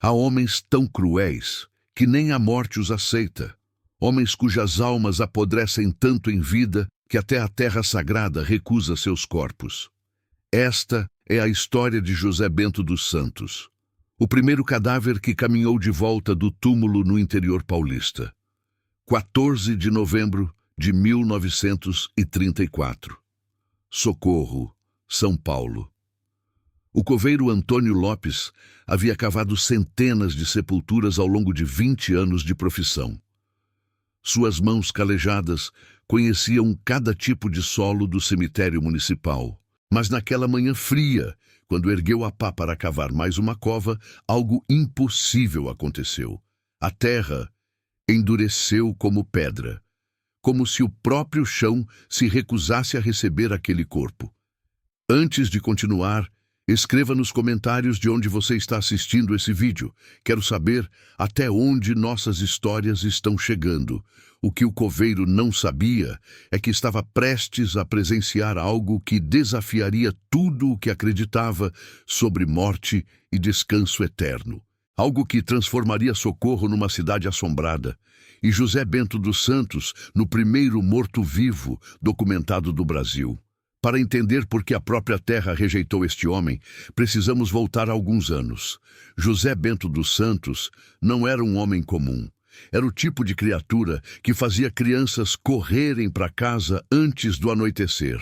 Há homens tão cruéis que nem a morte os aceita, homens cujas almas apodrecem tanto em vida que até a terra sagrada recusa seus corpos. Esta é a história de José Bento dos Santos, o primeiro cadáver que caminhou de volta do túmulo no interior paulista. 14 de novembro de 1934. Socorro, São Paulo. O coveiro Antônio Lopes havia cavado centenas de sepulturas ao longo de 20 anos de profissão. Suas mãos calejadas conheciam cada tipo de solo do cemitério municipal. Mas naquela manhã fria, quando ergueu a pá para cavar mais uma cova, algo impossível aconteceu. A terra endureceu como pedra, como se o próprio chão se recusasse a receber aquele corpo. Antes de continuar, escreva nos comentários de onde você está assistindo esse vídeo. Quero saber até onde nossas histórias estão chegando. O que o coveiro não sabia é que estava prestes a presenciar algo que desafiaria tudo o que acreditava sobre morte e descanso eterno. Algo que transformaria Socorro numa cidade assombrada e José Bento dos Santos no primeiro morto-vivo documentado do Brasil. Para entender por que a própria terra rejeitou este homem, precisamos voltar a alguns anos. José Bento dos Santos não era um homem comum. Era o tipo de criatura que fazia crianças correrem para casa antes do anoitecer.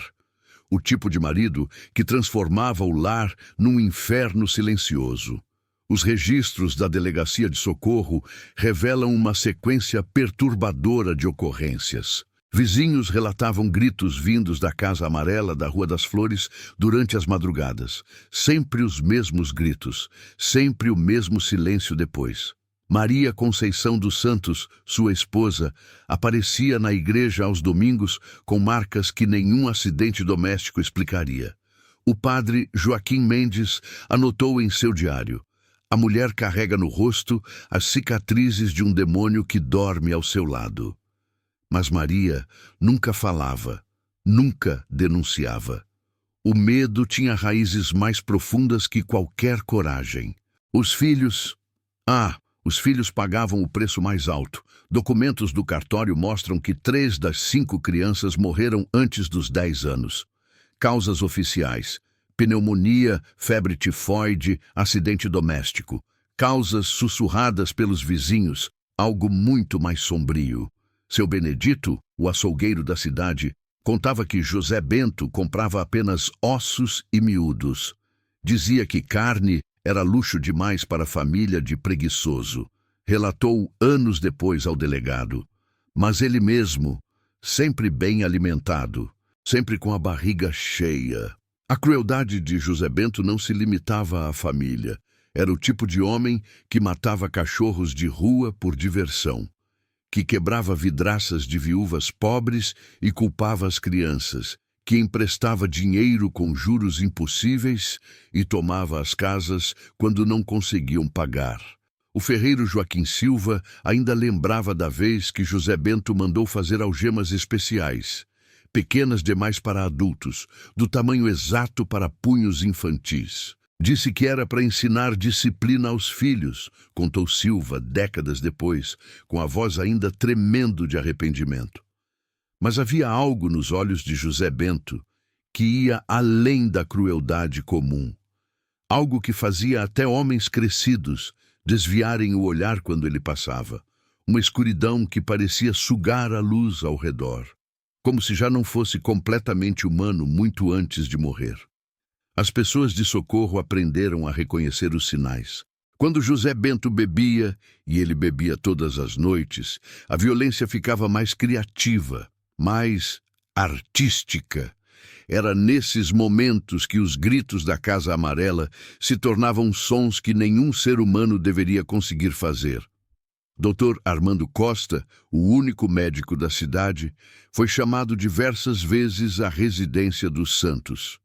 O tipo de marido que transformava o lar num inferno silencioso. Os registros da Delegacia de Socorro revelam uma sequência perturbadora de ocorrências. Vizinhos relatavam gritos vindos da Casa Amarela da Rua das Flores durante as madrugadas. Sempre os mesmos gritos, sempre o mesmo silêncio depois. Maria Conceição dos Santos, sua esposa, aparecia na igreja aos domingos com marcas que nenhum acidente doméstico explicaria. O padre Joaquim Mendes anotou em seu diário: a mulher carrega no rosto as cicatrizes de um demônio que dorme ao seu lado. Mas Maria nunca falava, nunca denunciava. O medo tinha raízes mais profundas que qualquer coragem. Os filhos pagavam o preço mais alto. Documentos do cartório mostram que 3 das 5 crianças morreram antes dos 10 anos. Causas oficiais: pneumonia, febre tifoide, acidente doméstico. Causas sussurradas pelos vizinhos, algo muito mais sombrio. Seu Benedito, o açougueiro da cidade, contava que José Bento comprava apenas ossos e miúdos. Dizia que carne era luxo demais para a família de preguiçoso. Relatou anos depois ao delegado. Mas ele mesmo, sempre bem alimentado, sempre com a barriga cheia. A crueldade de José Bento não se limitava à família. Era o tipo de homem que matava cachorros de rua por diversão, que quebrava vidraças de viúvas pobres e culpava as crianças, que emprestava dinheiro com juros impossíveis e tomava as casas quando não conseguiam pagar. O ferreiro Joaquim Silva ainda lembrava da vez que José Bento mandou fazer algemas especiais, pequenas demais para adultos, do tamanho exato para punhos infantis. Disse que era para ensinar disciplina aos filhos, contou Silva décadas depois, com a voz ainda tremendo de arrependimento. Mas havia algo nos olhos de José Bento que ia além da crueldade comum. Algo que fazia até homens crescidos desviarem o olhar quando ele passava. Uma escuridão que parecia sugar a luz ao redor, como se já não fosse completamente humano muito antes de morrer. As pessoas de Socorro aprenderam a reconhecer os sinais. Quando José Bento bebia, e ele bebia todas as noites, a violência ficava mais criativa, mais artística. Era nesses momentos que os gritos da Casa Amarela se tornavam sons que nenhum ser humano deveria conseguir fazer. Dr. Armando Costa, o único médico da cidade, foi chamado diversas vezes à residência dos Santos.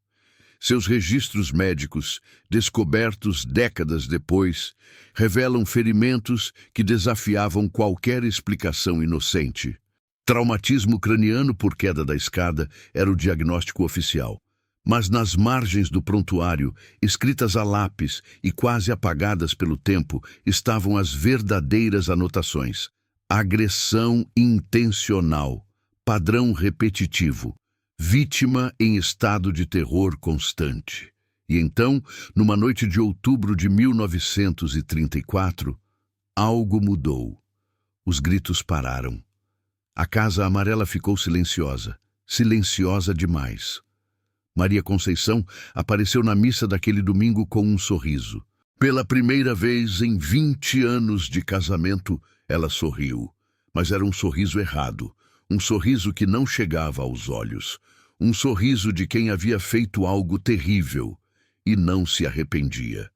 Seus registros médicos, descobertos décadas depois, revelam ferimentos que desafiavam qualquer explicação inocente. Traumatismo craniano por queda da escada era o diagnóstico oficial. Mas nas margens do prontuário, escritas a lápis e quase apagadas pelo tempo, estavam as verdadeiras anotações. Agressão intencional, padrão repetitivo, vítima em estado de terror constante. E então, numa noite de outubro de 1934, algo mudou. Os gritos pararam. A Casa Amarela ficou silenciosa, silenciosa demais. Maria Conceição apareceu na missa daquele domingo com um sorriso. Pela primeira vez em 20 anos de casamento, ela sorriu. Mas era um sorriso errado, um sorriso que não chegava aos olhos, um sorriso de quem havia feito algo terrível e não se arrependia.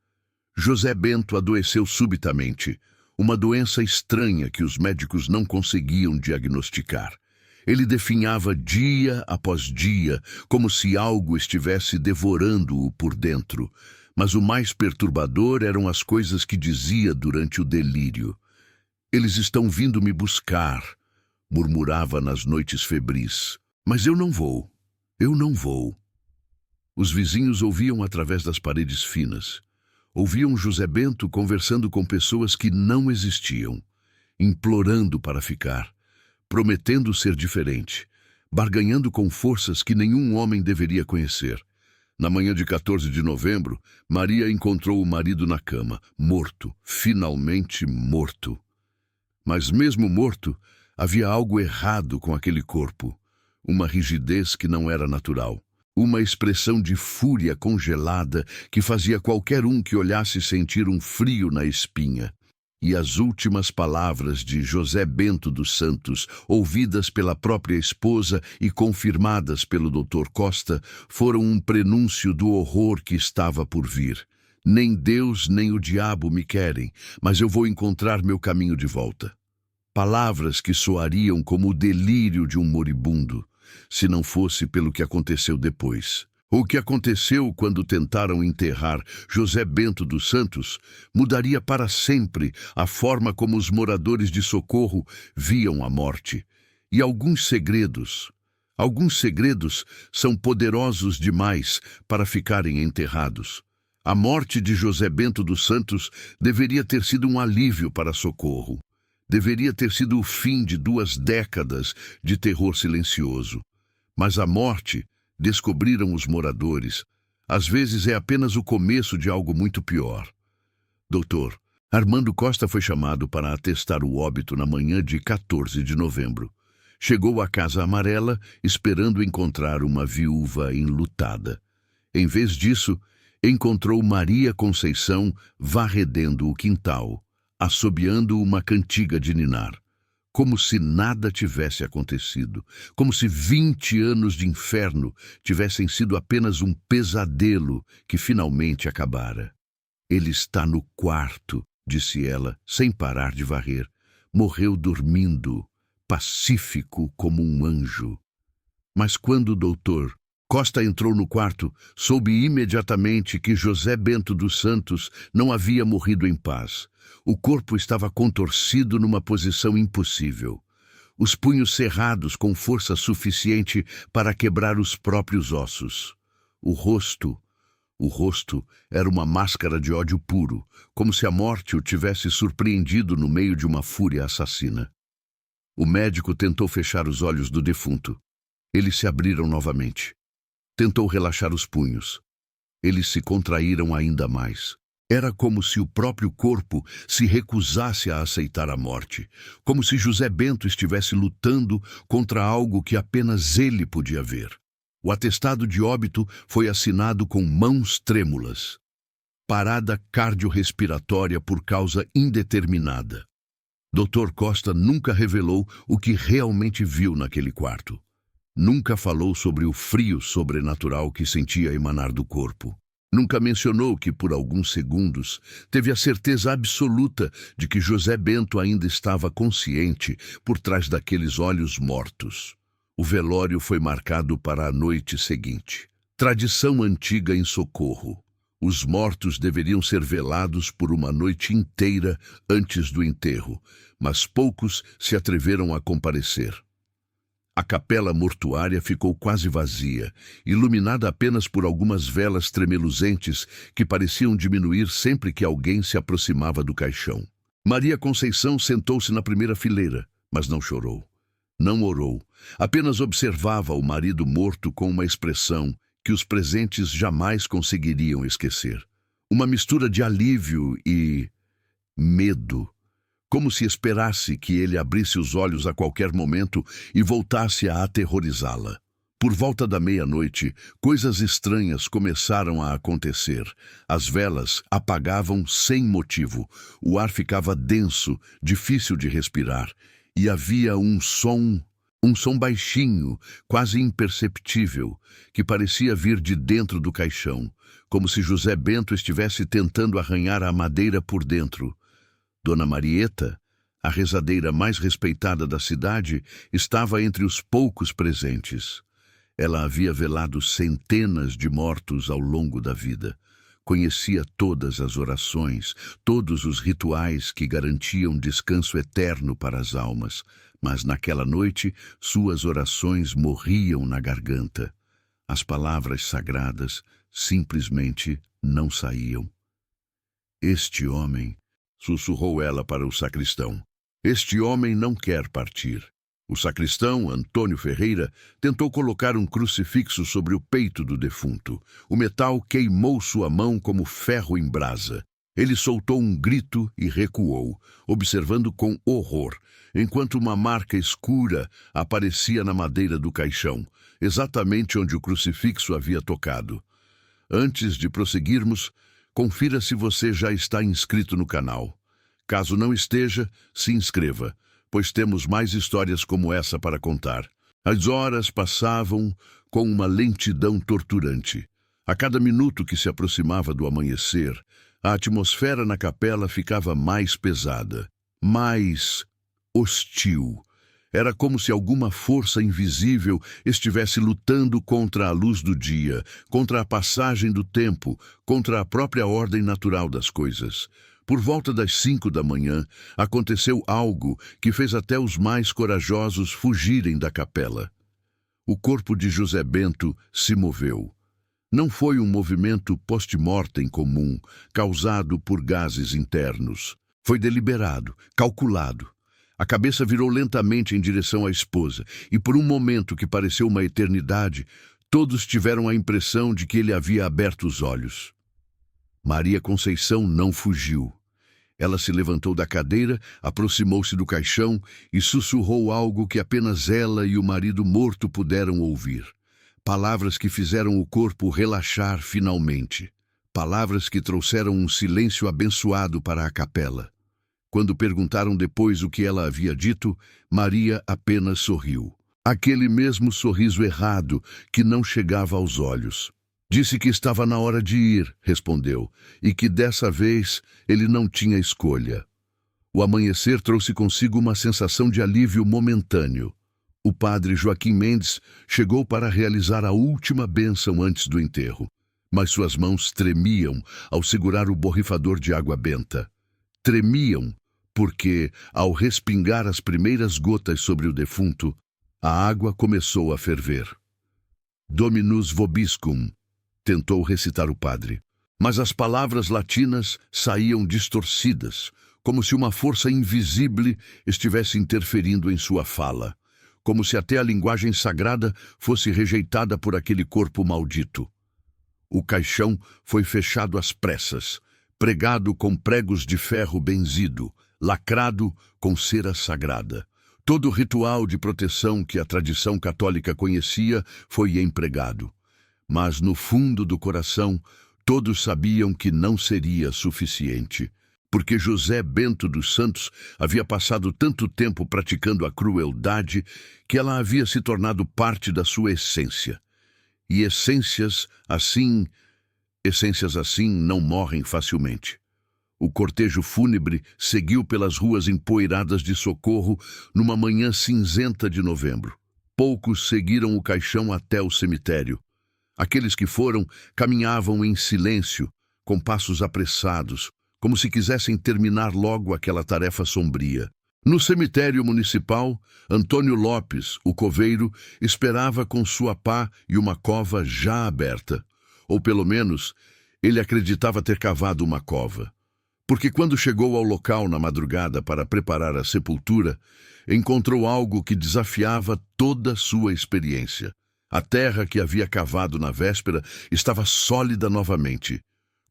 José Bento adoeceu subitamente, uma doença estranha que os médicos não conseguiam diagnosticar. Ele definhava dia após dia, como se algo estivesse devorando-o por dentro. Mas o mais perturbador eram as coisas que dizia durante o delírio. "Eles estão vindo me buscar", murmurava nas noites febris. "Mas eu não vou, eu não vou." Os vizinhos ouviam através das paredes finas. Ouviam José Bento conversando com pessoas que não existiam, implorando para ficar, prometendo ser diferente, barganhando com forças que nenhum homem deveria conhecer. Na manhã de 14 de novembro, Maria encontrou o marido na cama, morto, finalmente morto. Mas mesmo morto, havia algo errado com aquele corpo, uma rigidez que não era natural, uma expressão de fúria congelada que fazia qualquer um que olhasse sentir um frio na espinha. E as últimas palavras de José Bento dos Santos, ouvidas pela própria esposa e confirmadas pelo Dr. Costa, foram um prenúncio do horror que estava por vir. "Nem Deus nem o diabo me querem, mas eu vou encontrar meu caminho de volta." Palavras que soariam como o delírio de um moribundo, se não fosse pelo que aconteceu depois. O que aconteceu quando tentaram enterrar José Bento dos Santos mudaria para sempre a forma como os moradores de Socorro viam a morte. E alguns segredos são poderosos demais para ficarem enterrados. A morte de José Bento dos Santos deveria ter sido um alívio para Socorro. Deveria ter sido o fim de 2 décadas de terror silencioso. Mas a morte, descobriram os moradores, às vezes é apenas o começo de algo muito pior. Doutor Armando Costa foi chamado para atestar o óbito na manhã de 14 de novembro. Chegou à Casa Amarela esperando encontrar uma viúva enlutada. Em vez disso, encontrou Maria Conceição varredendo o quintal, assobiando uma cantiga de ninar. Como se nada tivesse acontecido, como se 20 anos de inferno tivessem sido apenas um pesadelo que finalmente acabara. "Ele está no quarto", disse ela, sem parar de varrer. "Morreu dormindo, pacífico como um anjo." Mas quando o doutor Costa entrou no quarto, soube imediatamente que José Bento dos Santos não havia morrido em paz. O corpo estava contorcido numa posição impossível. Os punhos cerrados com força suficiente para quebrar os próprios ossos. O rosto era uma máscara de ódio puro, como se a morte o tivesse surpreendido no meio de uma fúria assassina. O médico tentou fechar os olhos do defunto. Eles se abriram novamente. Tentou relaxar os punhos. Eles se contraíram ainda mais. Era como se o próprio corpo se recusasse a aceitar a morte, como se José Bento estivesse lutando contra algo que apenas ele podia ver. O atestado de óbito foi assinado com mãos trêmulas. Parada cardiorrespiratória por causa indeterminada. Dr. Costa nunca revelou o que realmente viu naquele quarto. Nunca falou sobre o frio sobrenatural que sentia emanar do corpo. Nunca mencionou que, por alguns segundos, teve a certeza absoluta de que José Bento ainda estava consciente por trás daqueles olhos mortos. O velório foi marcado para a noite seguinte. Tradição antiga em Socorro. Os mortos deveriam ser velados por uma noite inteira antes do enterro, mas poucos se atreveram a comparecer. A capela mortuária ficou quase vazia, iluminada apenas por algumas velas tremeluzentes que pareciam diminuir sempre que alguém se aproximava do caixão. Maria Conceição sentou-se na primeira fileira, mas não chorou. Não orou, apenas observava o marido morto com uma expressão que os presentes jamais conseguiriam esquecer. Uma mistura de alívio e medo, como se esperasse que ele abrisse os olhos a qualquer momento e voltasse a aterrorizá-la. Por volta da meia-noite, coisas estranhas começaram a acontecer. As velas apagavam sem motivo, o ar ficava denso, difícil de respirar, e havia um som baixinho, quase imperceptível, que parecia vir de dentro do caixão, como se José Bento estivesse tentando arranhar a madeira por dentro. Dona Marieta, a rezadeira mais respeitada da cidade, estava entre os poucos presentes. Ela havia velado centenas de mortos ao longo da vida. Conhecia todas as orações, todos os rituais que garantiam descanso eterno para as almas, mas naquela noite suas orações morriam na garganta. As palavras sagradas simplesmente não saíam. Este homem, sussurrou ela para o sacristão. Este homem não quer partir. O sacristão, Antônio Ferreira, tentou colocar um crucifixo sobre o peito do defunto. O metal queimou sua mão como ferro em brasa. Ele soltou um grito e recuou, observando com horror, enquanto uma marca escura aparecia na madeira do caixão, exatamente onde o crucifixo havia tocado. Antes de prosseguirmos, confira se você já está inscrito no canal. Caso não esteja, se inscreva, pois temos mais histórias como essa para contar. As horas passavam com uma lentidão torturante. A cada minuto que se aproximava do amanhecer, a atmosfera na capela ficava mais pesada, mais hostil. Era como se alguma força invisível estivesse lutando contra a luz do dia, contra a passagem do tempo, contra a própria ordem natural das coisas. Por volta das 5 da manhã, aconteceu algo que fez até os mais corajosos fugirem da capela. O corpo de José Bento se moveu. Não foi um movimento post-mortem comum, causado por gases internos. Foi deliberado, calculado. A cabeça virou lentamente em direção à esposa, e por um momento que pareceu uma eternidade, todos tiveram a impressão de que ele havia aberto os olhos. Maria Conceição não fugiu. Ela se levantou da cadeira, aproximou-se do caixão e sussurrou algo que apenas ela e o marido morto puderam ouvir. Palavras que fizeram o corpo relaxar finalmente. Palavras que trouxeram um silêncio abençoado para a capela. Quando perguntaram depois o que ela havia dito, Maria apenas sorriu. Aquele mesmo sorriso errado que não chegava aos olhos. Disse que estava na hora de ir, respondeu, e que dessa vez ele não tinha escolha. O amanhecer trouxe consigo uma sensação de alívio momentâneo. O padre Joaquim Mendes chegou para realizar a última bênção antes do enterro, mas suas mãos tremiam ao segurar o borrifador de água benta. Tremiam porque, ao respingar as primeiras gotas sobre o defunto, a água começou a ferver. Dominus vobiscum, tentou recitar o padre, mas as palavras latinas saíam distorcidas, como se uma força invisível estivesse interferindo em sua fala, como se até a linguagem sagrada fosse rejeitada por aquele corpo maldito. O caixão foi fechado às pressas, pregado com pregos de ferro benzido, lacrado com cera sagrada. Todo o ritual de proteção que a tradição católica conhecia foi empregado. Mas no fundo do coração, todos sabiam que não seria suficiente, porque José Bento dos Santos havia passado tanto tempo praticando a crueldade que ela havia se tornado parte da sua essência. E essências assim não morrem facilmente. O cortejo fúnebre seguiu pelas ruas empoeiradas de Socorro numa manhã cinzenta de novembro. Poucos seguiram o caixão até o cemitério. Aqueles que foram caminhavam em silêncio, com passos apressados, como se quisessem terminar logo aquela tarefa sombria. No cemitério municipal, Antônio Lopes, o coveiro, esperava com sua pá e uma cova já aberta. Ou pelo menos, ele acreditava ter cavado uma cova. Porque quando chegou ao local na madrugada para preparar a sepultura, encontrou algo que desafiava toda a sua experiência. A terra que havia cavado na véspera estava sólida novamente,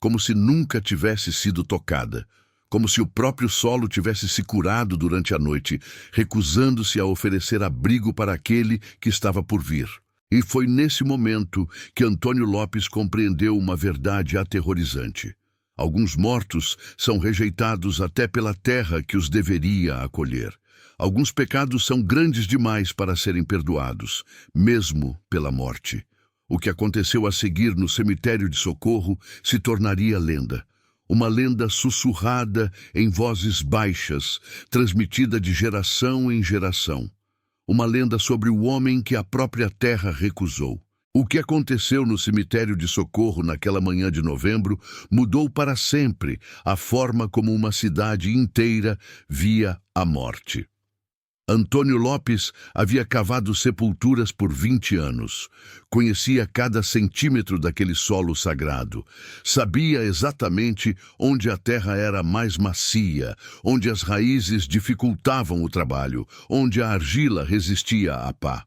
como se nunca tivesse sido tocada, como se o próprio solo tivesse se curado durante a noite, recusando-se a oferecer abrigo para aquele que estava por vir. E foi nesse momento que Antônio Lopes compreendeu uma verdade aterrorizante. Alguns mortos são rejeitados até pela terra que os deveria acolher. Alguns pecados são grandes demais para serem perdoados, mesmo pela morte. O que aconteceu a seguir no cemitério de Socorro se tornaria lenda. Uma lenda sussurrada em vozes baixas, transmitida de geração em geração. Uma lenda sobre o homem que a própria terra recusou. O que aconteceu no cemitério de Socorro naquela manhã de novembro mudou para sempre a forma como uma cidade inteira via a morte. Antônio Lopes havia cavado sepulturas por 20 anos. Conhecia cada centímetro daquele solo sagrado. Sabia exatamente onde a terra era mais macia, onde as raízes dificultavam o trabalho, onde a argila resistia à pá.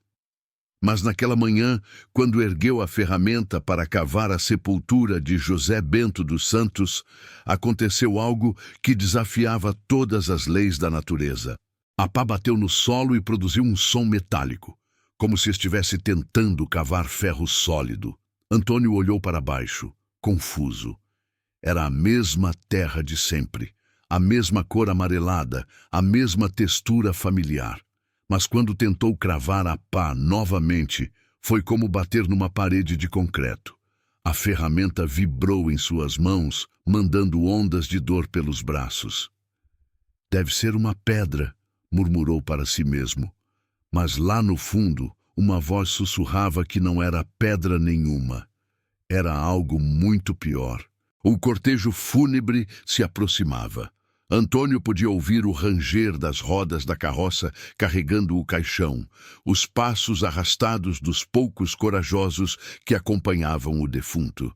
Mas naquela manhã, quando ergueu a ferramenta para cavar a sepultura de José Bento dos Santos, aconteceu algo que desafiava todas as leis da natureza. A pá bateu no solo e produziu um som metálico, como se estivesse tentando cavar ferro sólido. Antônio olhou para baixo, confuso. Era a mesma terra de sempre, a mesma cor amarelada, a mesma textura familiar. Mas quando tentou cravar a pá novamente, foi como bater numa parede de concreto. A ferramenta vibrou em suas mãos, mandando ondas de dor pelos braços. Deve ser uma pedra, murmurou para si mesmo. Mas lá no fundo, uma voz sussurrava que não era pedra nenhuma. Era algo muito pior. O cortejo fúnebre se aproximava. Antônio podia ouvir o ranger das rodas da carroça carregando o caixão, os passos arrastados dos poucos corajosos que acompanhavam o defunto.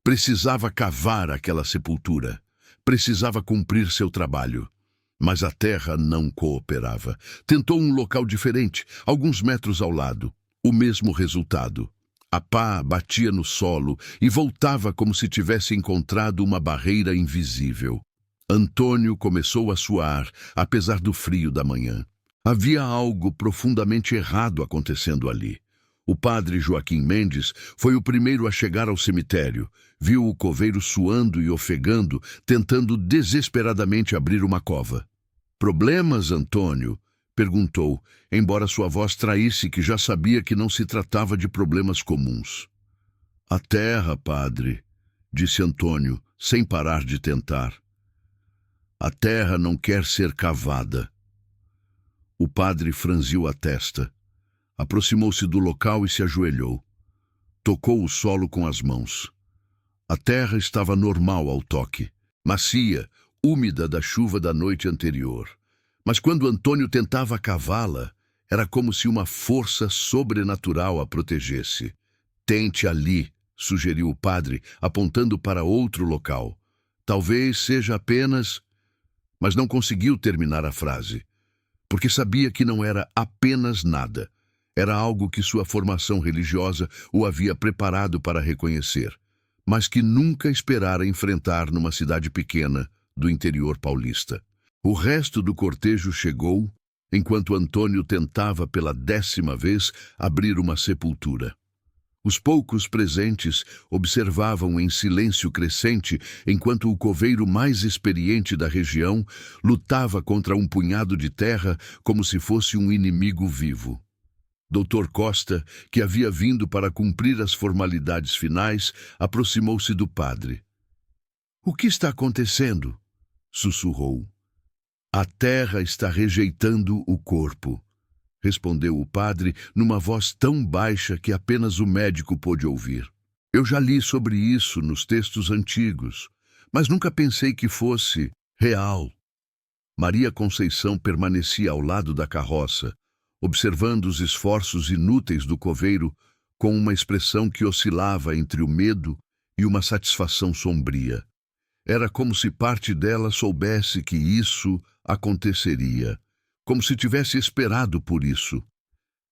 Precisava cavar aquela sepultura. Precisava cumprir seu trabalho. Mas a terra não cooperava. Tentou um local diferente, alguns metros ao lado. O mesmo resultado. A pá batia no solo e voltava como se tivesse encontrado uma barreira invisível. Antônio começou a suar, apesar do frio da manhã. Havia algo profundamente errado acontecendo ali. O padre Joaquim Mendes foi o primeiro a chegar ao cemitério. Viu o coveiro suando e ofegando, tentando desesperadamente abrir uma cova. "Problemas, Antônio?" perguntou, embora sua voz traísse que já sabia que não se tratava de problemas comuns. "A terra, padre", disse Antônio, sem parar de tentar. "A terra não quer ser cavada." O padre franziu a testa. Aproximou-se do local e se ajoelhou. Tocou o solo com as mãos. A terra estava normal ao toque, macia, úmida da chuva da noite anterior. Mas quando Antônio tentava cavá-la, era como se uma força sobrenatural a protegesse. "Tente ali", sugeriu o padre, apontando para outro local. "Talvez seja apenas..." Mas não conseguiu terminar a frase, porque sabia que não era apenas nada. Era algo que sua formação religiosa o havia preparado para reconhecer, mas que nunca esperara enfrentar numa cidade pequena do interior paulista. O resto do cortejo chegou, enquanto Antônio tentava pela 10ª vez abrir uma sepultura. Os poucos presentes observavam em silêncio crescente enquanto o coveiro mais experiente da região lutava contra um punhado de terra como se fosse um inimigo vivo. Dr. Costa, que havia vindo para cumprir as formalidades finais, aproximou-se do padre. "O que está acontecendo?" sussurrou. "A terra está rejeitando o corpo", respondeu o padre numa voz tão baixa que apenas o médico pôde ouvir. "Eu já li sobre isso nos textos antigos, mas nunca pensei que fosse real." Maria Conceição permanecia ao lado da carroça, observando os esforços inúteis do coveiro com uma expressão que oscilava entre o medo e uma satisfação sombria. Era como se parte dela soubesse que isso aconteceria, como se tivesse esperado por isso.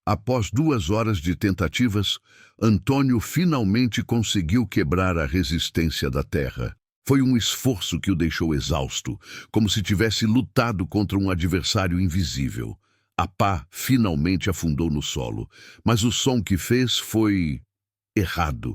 Após 2 horas de tentativas, Antônio finalmente conseguiu quebrar a resistência da terra. Foi um esforço que o deixou exausto, como se tivesse lutado contra um adversário invisível. A pá finalmente afundou no solo, mas o som que fez foi errado,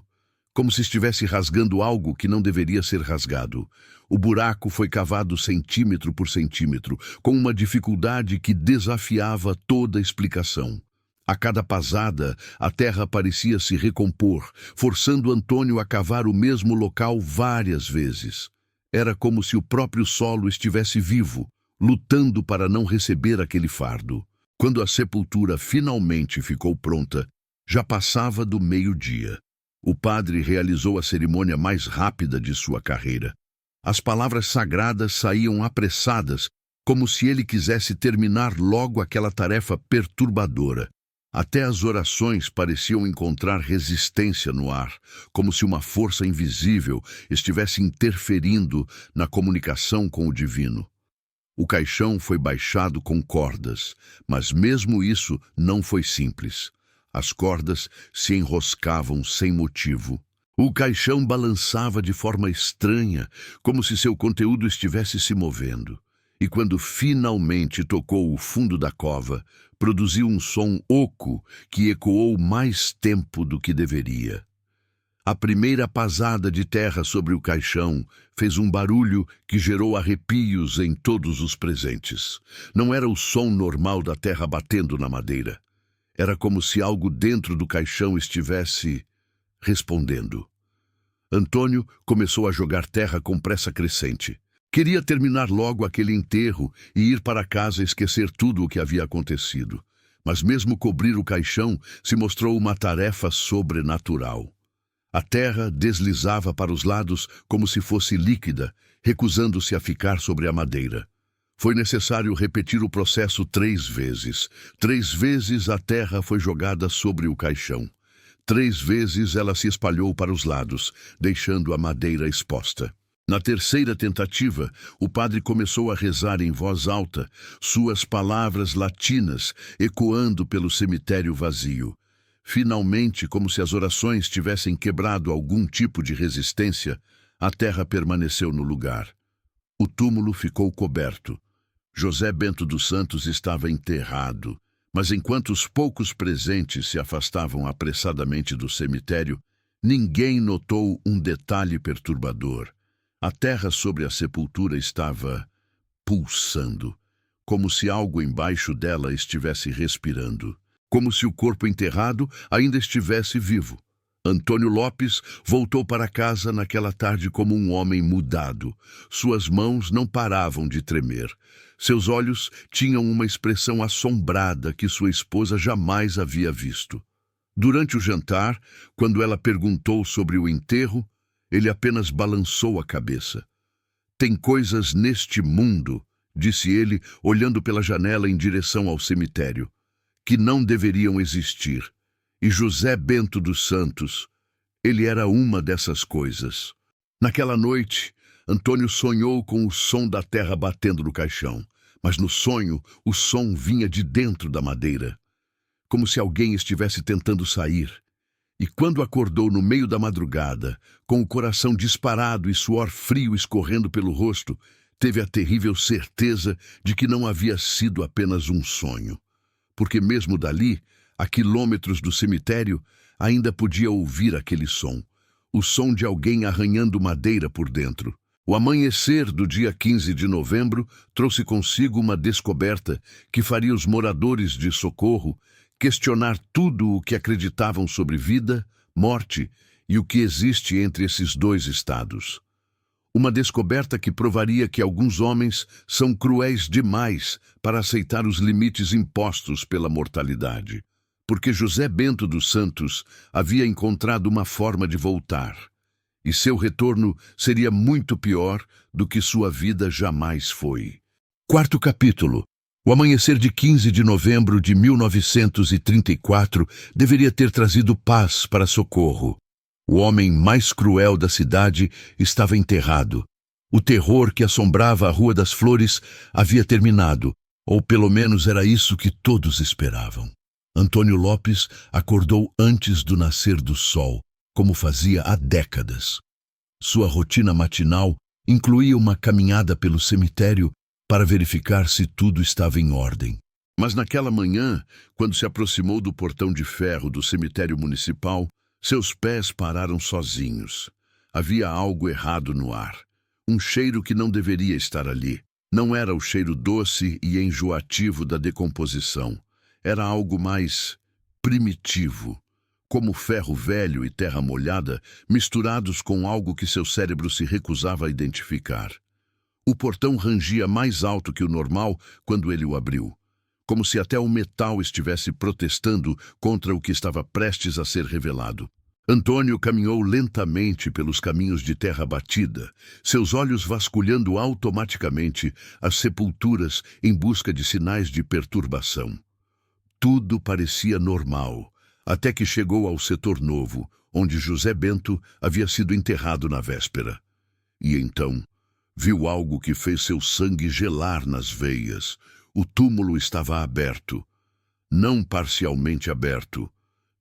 como se estivesse rasgando algo que não deveria ser rasgado. O buraco foi cavado centímetro por centímetro, com uma dificuldade que desafiava toda explicação. A cada pasada, a terra parecia se recompor, forçando Antônio a cavar o mesmo local várias vezes. Era como se o próprio solo estivesse vivo, lutando para não receber aquele fardo. Quando a sepultura finalmente ficou pronta, já passava do meio-dia. O padre realizou a cerimônia mais rápida de sua carreira. As palavras sagradas saíam apressadas, como se ele quisesse terminar logo aquela tarefa perturbadora. Até as orações pareciam encontrar resistência no ar, como se uma força invisível estivesse interferindo na comunicação com o divino. O caixão foi baixado com cordas, mas mesmo isso não foi simples. As cordas se enroscavam sem motivo. O caixão balançava de forma estranha, como se seu conteúdo estivesse se movendo. E quando finalmente tocou o fundo da cova, produziu um som oco que ecoou mais tempo do que deveria. A primeira pasada de terra sobre o caixão fez um barulho que gerou arrepios em todos os presentes. Não era o som normal da terra batendo na madeira. Era como se algo dentro do caixão estivesse respondendo. Antônio começou a jogar terra com pressa crescente. Queria terminar logo aquele enterro e ir para casa esquecer tudo o que havia acontecido. Mas mesmo cobrir o caixão se mostrou uma tarefa sobrenatural. A terra deslizava para os lados como se fosse líquida, recusando-se a ficar sobre a madeira. Foi necessário repetir o processo 3 vezes. 3 vezes a terra foi jogada sobre o caixão. 3 vezes ela se espalhou para os lados, deixando a madeira exposta. Na terceira tentativa, o padre começou a rezar em voz alta, suas palavras latinas ecoando pelo cemitério vazio. Finalmente, como se as orações tivessem quebrado algum tipo de resistência, a terra permaneceu no lugar. O túmulo ficou coberto. José Bento dos Santos estava enterrado, mas enquanto os poucos presentes se afastavam apressadamente do cemitério, ninguém notou um detalhe perturbador. A terra sobre a sepultura estava pulsando, como se algo embaixo dela estivesse respirando, como se o corpo enterrado ainda estivesse vivo. Antônio Lopes voltou para casa naquela tarde como um homem mudado. Suas mãos não paravam de tremer. Seus olhos tinham uma expressão assombrada que sua esposa jamais havia visto. Durante o jantar, quando ela perguntou sobre o enterro, ele apenas balançou a cabeça. Tem coisas neste mundo, disse ele, olhando pela janela em direção ao cemitério, que não deveriam existir. E José Bento dos Santos, ele era uma dessas coisas. Naquela noite, Antônio sonhou com o som da terra batendo no caixão, mas no sonho o som vinha de dentro da madeira, como se alguém estivesse tentando sair. E quando acordou no meio da madrugada, com o coração disparado e suor frio escorrendo pelo rosto, teve a terrível certeza de que não havia sido apenas um sonho. Porque mesmo dali, a quilômetros do cemitério, ainda podia ouvir aquele som. O som de alguém arranhando madeira por dentro. O amanhecer do dia 15 de novembro trouxe consigo uma descoberta que faria os moradores de Socorro questionar tudo o que acreditavam sobre vida, morte e o que existe entre esses dois estados. Uma descoberta que provaria que alguns homens são cruéis demais para aceitar os limites impostos pela mortalidade, porque José Bento dos Santos havia encontrado uma forma de voltar, e seu retorno seria muito pior do que sua vida jamais foi. Quarto capítulo. O amanhecer de 15 de novembro de 1934 deveria ter trazido paz para Socorro. O homem mais cruel da cidade estava enterrado. O terror que assombrava a Rua das Flores havia terminado, ou pelo menos era isso que todos esperavam. Antônio Lopes acordou antes do nascer do sol, como fazia há décadas. Sua rotina matinal incluía uma caminhada pelo cemitério para verificar se tudo estava em ordem. Mas naquela manhã, quando se aproximou do portão de ferro do cemitério municipal, seus pés pararam sozinhos. Havia algo errado no ar. Um cheiro que não deveria estar ali. Não era o cheiro doce e enjoativo da decomposição. Era algo mais primitivo, como ferro velho e terra molhada misturados com algo que seu cérebro se recusava a identificar. O portão rangia mais alto que o normal quando ele o abriu, como se até o metal estivesse protestando contra o que estava prestes a ser revelado. Antônio caminhou lentamente pelos caminhos de terra batida, seus olhos vasculhando automaticamente as sepulturas em busca de sinais de perturbação. Tudo parecia normal, até que chegou ao setor novo, onde José Bento havia sido enterrado na véspera. E então viu algo que fez seu sangue gelar nas veias. O túmulo estava aberto, não parcialmente aberto,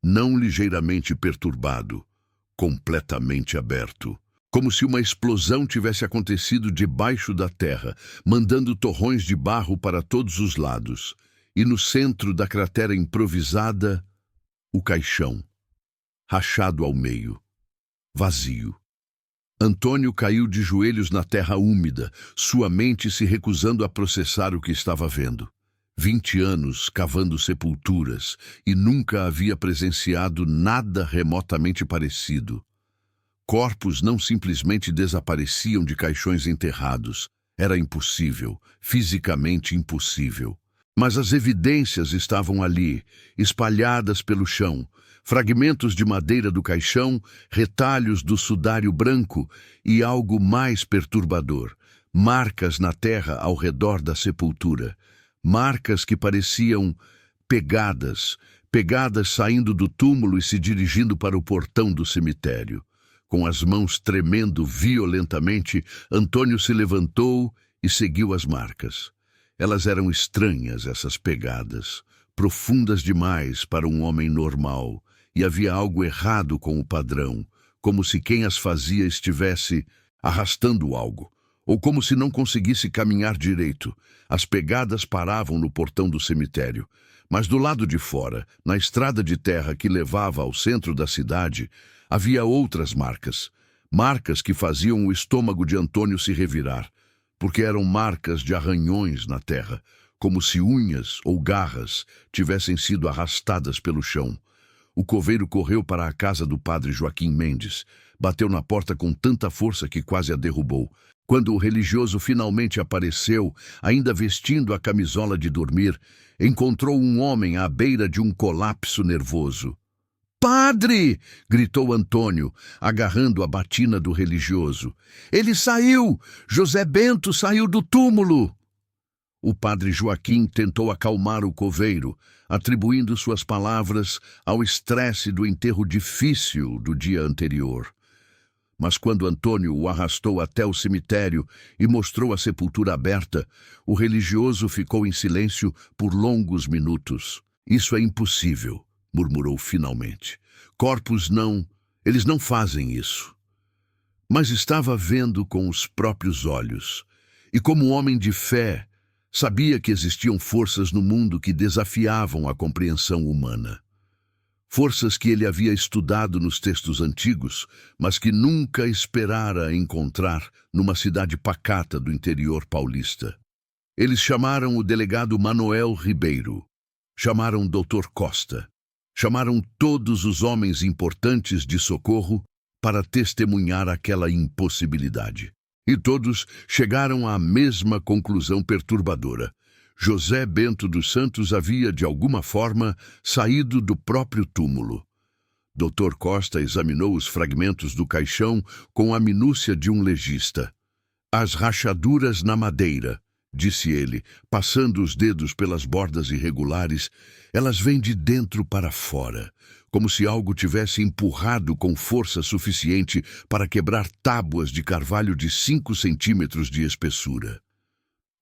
não ligeiramente perturbado, completamente aberto. Como se uma explosão tivesse acontecido debaixo da terra, mandando torrões de barro para todos os lados. E no centro da cratera improvisada, o caixão, rachado ao meio, vazio. Antônio caiu de joelhos na terra úmida, sua mente se recusando a processar o que estava vendo. 20 anos cavando sepulturas e nunca havia presenciado nada remotamente parecido. Corpos não simplesmente desapareciam de caixões enterrados. Era impossível, fisicamente impossível. Mas as evidências estavam ali, espalhadas pelo chão. Fragmentos de madeira do caixão, retalhos do sudário branco e algo mais perturbador, marcas na terra ao redor da sepultura. Marcas que pareciam pegadas saindo do túmulo e se dirigindo para o portão do cemitério. Com as mãos tremendo violentamente, Antônio se levantou e seguiu as marcas. Elas eram estranhas, essas pegadas, profundas demais para um homem normal. E havia algo errado com o padrão, como se quem as fazia estivesse arrastando algo, ou como se não conseguisse caminhar direito. As pegadas paravam no portão do cemitério, mas do lado de fora, na estrada de terra que levava ao centro da cidade, havia outras marcas, marcas que faziam o estômago de Antônio se revirar, porque eram marcas de arranhões na terra, como se unhas ou garras tivessem sido arrastadas pelo chão. O coveiro correu para a casa do padre Joaquim Mendes, bateu na porta com tanta força que quase a derrubou. Quando o religioso finalmente apareceu, ainda vestindo a camisola de dormir, encontrou um homem à beira de um colapso nervoso. "Padre!" gritou Antônio, agarrando a batina do religioso. "Ele saiu! José Bento saiu do túmulo!" O padre Joaquim tentou acalmar o coveiro, atribuindo suas palavras ao estresse do enterro difícil do dia anterior. Mas quando Antônio o arrastou até o cemitério e mostrou a sepultura aberta, o religioso ficou em silêncio por longos minutos. "Isso é impossível", murmurou finalmente. Eles não fazem isso." Mas estava vendo com os próprios olhos. E como homem de fé, sabia que existiam forças no mundo que desafiavam a compreensão humana. Forças que ele havia estudado nos textos antigos, mas que nunca esperara encontrar numa cidade pacata do interior paulista. Eles chamaram o delegado Manoel Ribeiro, chamaram Dr. Costa, chamaram todos os homens importantes de Socorro para testemunhar aquela impossibilidade. E todos chegaram à mesma conclusão perturbadora. José Bento dos Santos havia, de alguma forma, saído do próprio túmulo. Dr. Costa examinou os fragmentos do caixão com a minúcia de um legista. "As rachaduras na madeira", disse ele, passando os dedos pelas bordas irregulares. Elas vêm de dentro para fora, como se algo tivesse empurrado com força suficiente para quebrar tábuas de carvalho de 5 centímetros de espessura.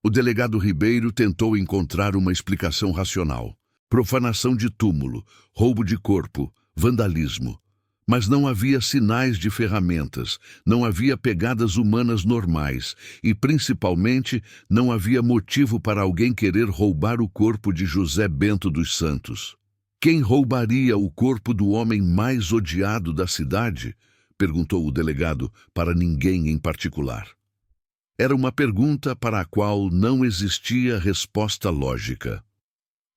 O delegado Ribeiro tentou encontrar uma explicação racional. Profanação de túmulo, roubo de corpo, vandalismo. Mas não havia sinais de ferramentas, não havia pegadas humanas normais e, principalmente, não havia motivo para alguém querer roubar o corpo de José Bento dos Santos. Quem roubaria o corpo do homem mais odiado da cidade? Perguntou o delegado para ninguém em particular. Era uma pergunta para a qual não existia resposta lógica.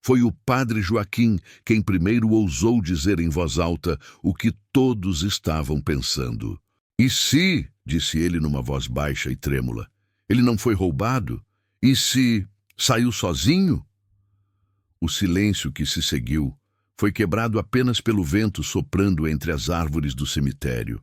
Foi o padre Joaquim quem primeiro ousou dizer em voz alta o que todos estavam pensando. E se, disse ele numa voz baixa e trêmula, ele não foi roubado? E se saiu sozinho? O silêncio que se seguiu foi quebrado apenas pelo vento soprando entre as árvores do cemitério.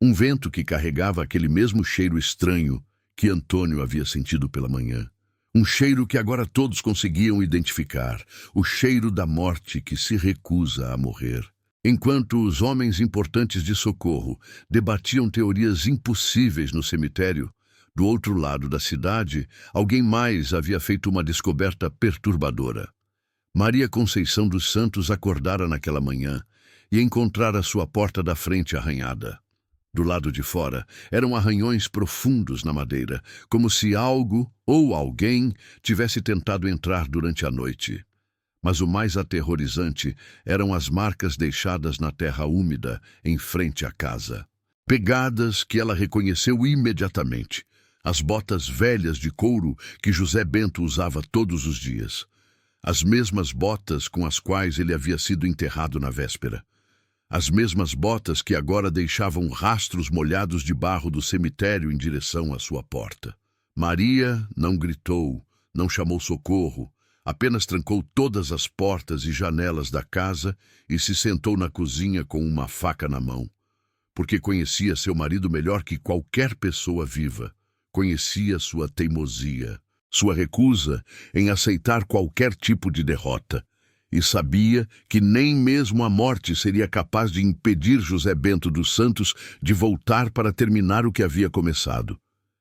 Um vento que carregava aquele mesmo cheiro estranho que Antônio havia sentido pela manhã. Um cheiro que agora todos conseguiam identificar, o cheiro da morte que se recusa a morrer. Enquanto os homens importantes de socorro debatiam teorias impossíveis no cemitério, do outro lado da cidade, alguém mais havia feito uma descoberta perturbadora. Maria Conceição dos Santos acordara naquela manhã e encontrara sua porta da frente arranhada. Do lado de fora, eram arranhões profundos na madeira, como se algo ou alguém tivesse tentado entrar durante a noite. Mas o mais aterrorizante eram as marcas deixadas na terra úmida em frente à casa. Pegadas que ela reconheceu imediatamente. As botas velhas de couro que José Bento usava todos os dias. As mesmas botas com as quais ele havia sido enterrado na véspera. As mesmas botas que agora deixavam rastros molhados de barro do cemitério em direção à sua porta. Maria não gritou, não chamou socorro, apenas trancou todas as portas e janelas da casa e se sentou na cozinha com uma faca na mão. Porque conhecia seu marido melhor que qualquer pessoa viva. Conhecia sua teimosia, sua recusa em aceitar qualquer tipo de derrota. E sabia que nem mesmo a morte seria capaz de impedir José Bento dos Santos de voltar para terminar o que havia começado.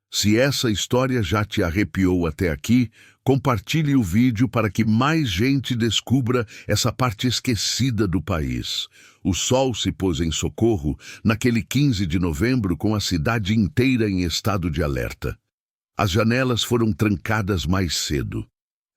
Se essa história já te arrepiou até aqui, compartilhe o vídeo para que mais gente descubra essa parte esquecida do país. O sol se pôs em socorro naquele 15 de novembro com a cidade inteira em estado de alerta. As janelas foram trancadas mais cedo.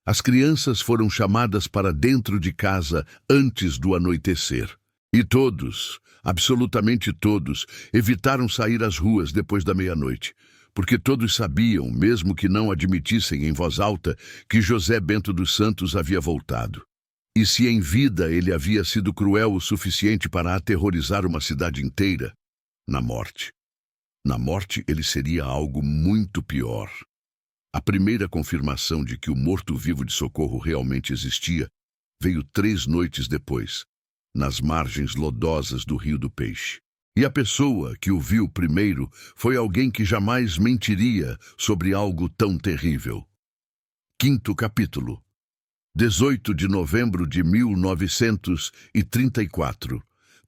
As crianças foram chamadas para dentro de casa antes do anoitecer. E todos, absolutamente todos, evitaram sair às ruas depois da meia-noite, porque todos sabiam, mesmo que não admitissem em voz alta, que José Bento dos Santos havia voltado. E se em vida ele havia sido cruel o suficiente para aterrorizar uma cidade inteira, na morte ele seria algo muito pior. A primeira confirmação de que o morto-vivo de Socorro realmente existia veio 3 noites depois, nas margens lodosas do Rio do Peixe. E a pessoa que o viu primeiro foi alguém que jamais mentiria sobre algo tão terrível. 5º capítulo. 18 de novembro de 1934,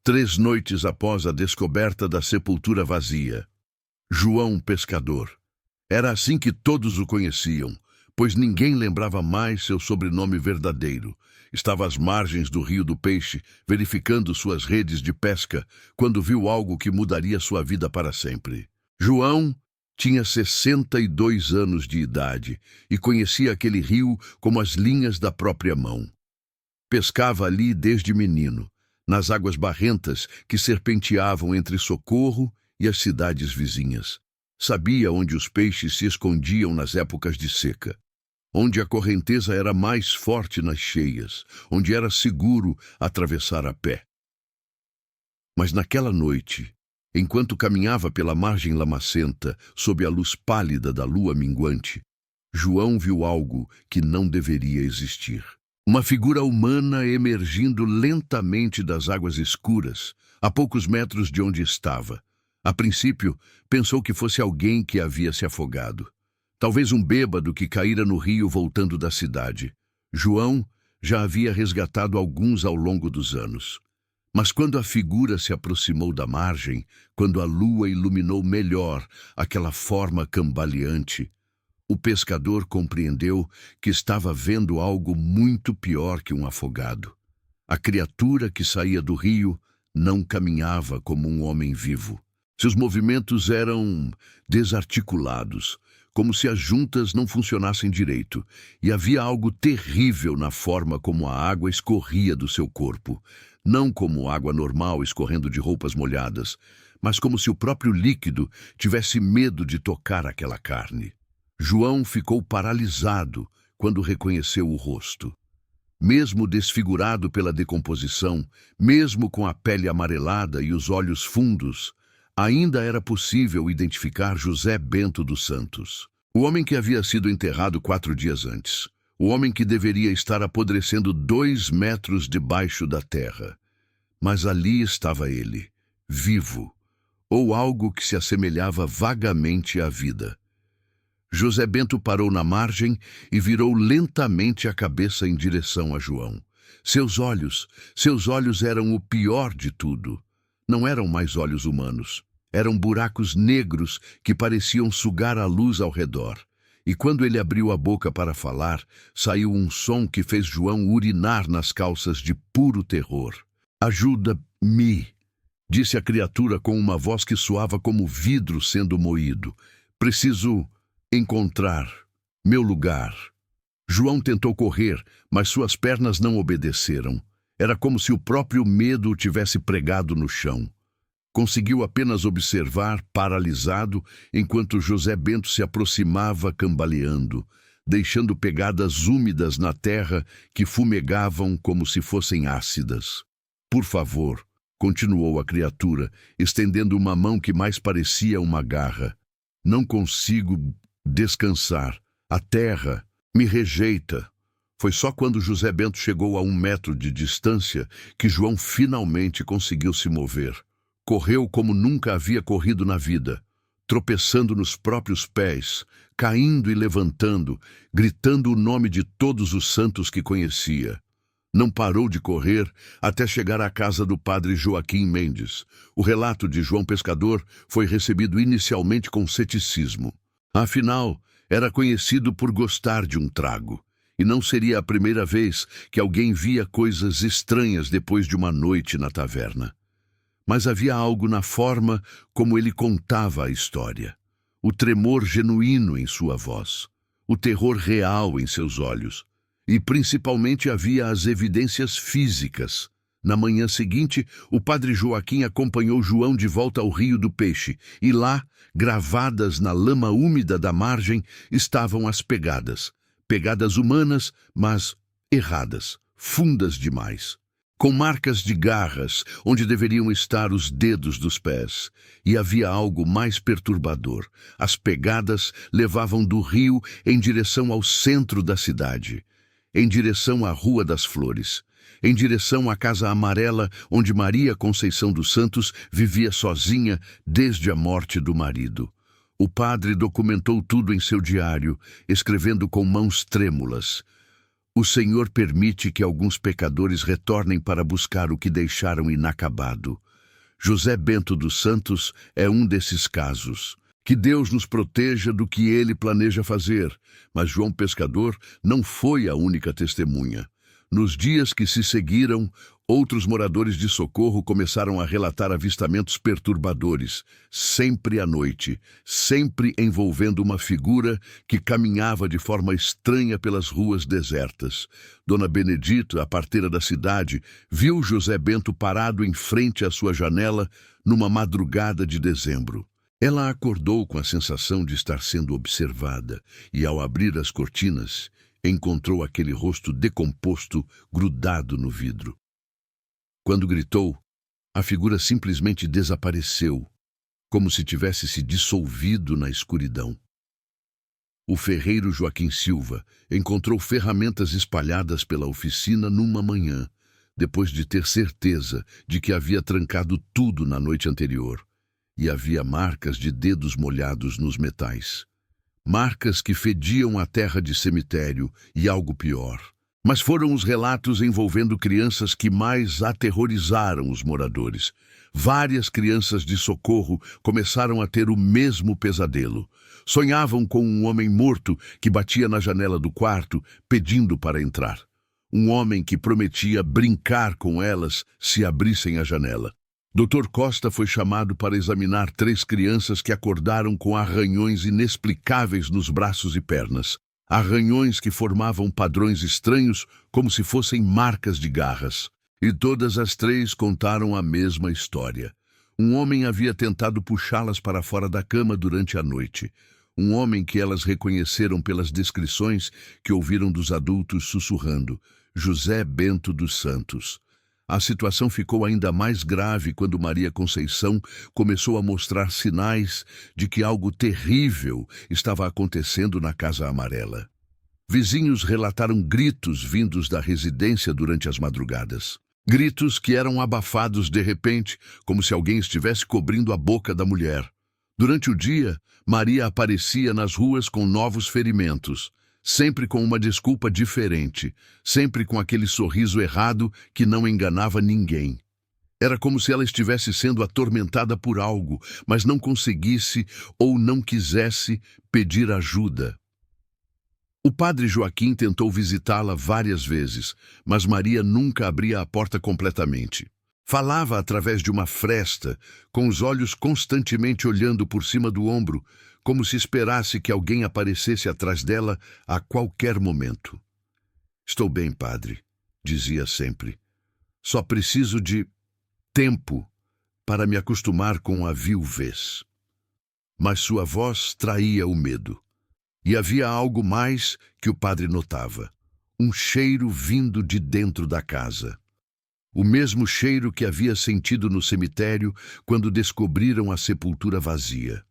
3 noites após a descoberta da sepultura vazia. João Pescador. Era assim que todos o conheciam, pois ninguém lembrava mais seu sobrenome verdadeiro. Estava às margens do Rio do Peixe, verificando suas redes de pesca, quando viu algo que mudaria sua vida para sempre. João tinha 62 anos de idade e conhecia aquele rio como as linhas da própria mão. Pescava ali desde menino, nas águas barrentas que serpenteavam entre Socorro e as cidades vizinhas. Sabia onde os peixes se escondiam nas épocas de seca, onde a correnteza era mais forte nas cheias, onde era seguro atravessar a pé. Mas naquela noite, enquanto caminhava pela margem lamacenta, sob a luz pálida da lua minguante, João viu algo que não deveria existir. Uma figura humana emergindo lentamente das águas escuras, a poucos metros de onde estava. A princípio, pensou que fosse alguém que havia se afogado. Talvez um bêbado que caíra no rio voltando da cidade. João já havia resgatado alguns ao longo dos anos. Mas quando a figura se aproximou da margem, quando a lua iluminou melhor aquela forma cambaleante, o pescador compreendeu que estava vendo algo muito pior que um afogado. A criatura que saía do rio não caminhava como um homem vivo. Seus movimentos eram desarticulados, como se as juntas não funcionassem direito, e havia algo terrível na forma como a água escorria do seu corpo, não como água normal escorrendo de roupas molhadas, mas como se o próprio líquido tivesse medo de tocar aquela carne. João ficou paralisado quando reconheceu o rosto. Mesmo desfigurado pela decomposição, mesmo com a pele amarelada e os olhos fundos, ainda era possível identificar José Bento dos Santos. O homem que havia sido enterrado 4 dias antes. O homem que deveria estar apodrecendo 2 metros debaixo da terra. Mas ali estava ele, vivo, ou algo que se assemelhava vagamente à vida. José Bento parou na margem e virou lentamente a cabeça em direção a João. Seus olhos eram o pior de tudo. Não eram mais olhos humanos. Eram buracos negros que pareciam sugar a luz ao redor. E quando ele abriu a boca para falar, saiu um som que fez João urinar nas calças de puro terror. "Ajuda-me", disse a criatura com uma voz que soava como vidro sendo moído. "Preciso encontrar meu lugar." João tentou correr, mas suas pernas não obedeceram. Era como se o próprio medo o tivesse pregado no chão. Conseguiu apenas observar, paralisado, enquanto José Bento se aproximava cambaleando, deixando pegadas úmidas na terra que fumegavam como se fossem ácidas. "Por favor", continuou a criatura, estendendo uma mão que mais parecia uma garra. "Não consigo descansar. A terra me rejeita." Foi só quando José Bento chegou a 1 metro de distância que João finalmente conseguiu se mover. Correu como nunca havia corrido na vida, tropeçando nos próprios pés, caindo e levantando, gritando o nome de todos os santos que conhecia. Não parou de correr até chegar à casa do padre Joaquim Mendes. O relato de João Pescador foi recebido inicialmente com ceticismo. Afinal, era conhecido por gostar de um trago, e não seria a primeira vez que alguém via coisas estranhas depois de uma noite na taverna. Mas havia algo na forma como ele contava a história, o tremor genuíno em sua voz, o terror real em seus olhos, e principalmente havia as evidências físicas. Na manhã seguinte, o padre Joaquim acompanhou João de volta ao Rio do Peixe, e lá, gravadas na lama úmida da margem, estavam as pegadas. Pegadas humanas, mas erradas, fundas demais. Com marcas de garras, onde deveriam estar os dedos dos pés. E havia algo mais perturbador. As pegadas levavam do rio em direção ao centro da cidade, em direção à Rua das Flores, em direção à Casa Amarela, onde Maria Conceição dos Santos vivia sozinha desde a morte do marido. O padre documentou tudo em seu diário, escrevendo com mãos trêmulas: "O Senhor permite que alguns pecadores retornem para buscar o que deixaram inacabado. José Bento dos Santos é um desses casos. Que Deus nos proteja do que ele planeja fazer." Mas João Pescador não foi a única testemunha. Nos dias que se seguiram, outros moradores de Socorro começaram a relatar avistamentos perturbadores, sempre à noite, sempre envolvendo uma figura que caminhava de forma estranha pelas ruas desertas. Dona Benedita, a parteira da cidade, viu José Bento parado em frente à sua janela numa madrugada de dezembro. Ela acordou com a sensação de estar sendo observada e, ao abrir as cortinas, encontrou aquele rosto decomposto grudado no vidro. Quando gritou, a figura simplesmente desapareceu, como se tivesse se dissolvido na escuridão. O ferreiro Joaquim Silva encontrou ferramentas espalhadas pela oficina numa manhã, depois de ter certeza de que havia trancado tudo na noite anterior, e havia marcas de dedos molhados nos metais. marcas que fediam a terra de cemitério e algo pior. Mas foram os relatos envolvendo crianças que mais aterrorizaram os moradores. Várias crianças de Socorro começaram a ter o mesmo pesadelo. Sonhavam com um homem morto que batia na janela do quarto, pedindo para entrar. Um homem que prometia brincar com elas se abrissem a janela. Dr. Costa foi chamado para examinar 3 crianças que acordaram com arranhões inexplicáveis nos braços e pernas. Arranhões que formavam padrões estranhos, como se fossem marcas de garras. E todas as 3 contaram a mesma história. Um homem havia tentado puxá-las para fora da cama durante a noite. Um homem que elas reconheceram pelas descrições que ouviram dos adultos sussurrando: José Bento dos Santos. A situação ficou ainda mais grave quando Maria Conceição começou a mostrar sinais de que algo terrível estava acontecendo na Casa Amarela. Vizinhos relataram gritos vindos da residência durante as madrugadas. Gritos que eram abafados de repente, como se alguém estivesse cobrindo a boca da mulher. Durante o dia, Maria aparecia nas ruas com novos ferimentos, sempre com uma desculpa diferente, sempre com aquele sorriso errado que não enganava ninguém. Era como se ela estivesse sendo atormentada por algo, mas não conseguisse ou não quisesse pedir ajuda. O padre Joaquim tentou visitá-la várias vezes, mas Maria nunca abria a porta completamente. Falava através de uma fresta, com os olhos constantemente olhando por cima do ombro, como se esperasse que alguém aparecesse atrás dela a qualquer momento. Estou bem, padre, dizia sempre. Só preciso de tempo para me acostumar com a viuvez. Mas sua voz traía o medo. E havia algo mais que o padre notava. Um cheiro vindo de dentro da casa. O mesmo cheiro que havia sentido no cemitério quando descobriram a sepultura vazia.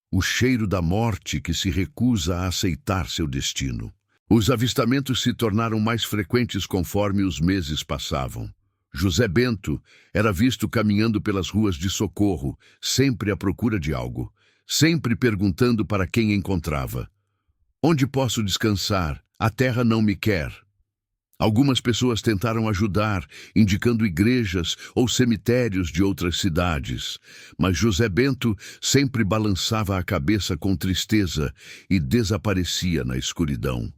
O cheiro da morte que se recusa a aceitar seu destino. Os avistamentos se tornaram mais frequentes conforme os meses passavam. José Bento era visto caminhando pelas ruas de Socorro, sempre à procura de algo, sempre perguntando para quem encontrava. Onde posso descansar? A terra não me quer. Algumas pessoas tentaram ajudar, indicando igrejas ou cemitérios de outras cidades, mas José Bento sempre balançava a cabeça com tristeza e desaparecia na escuridão,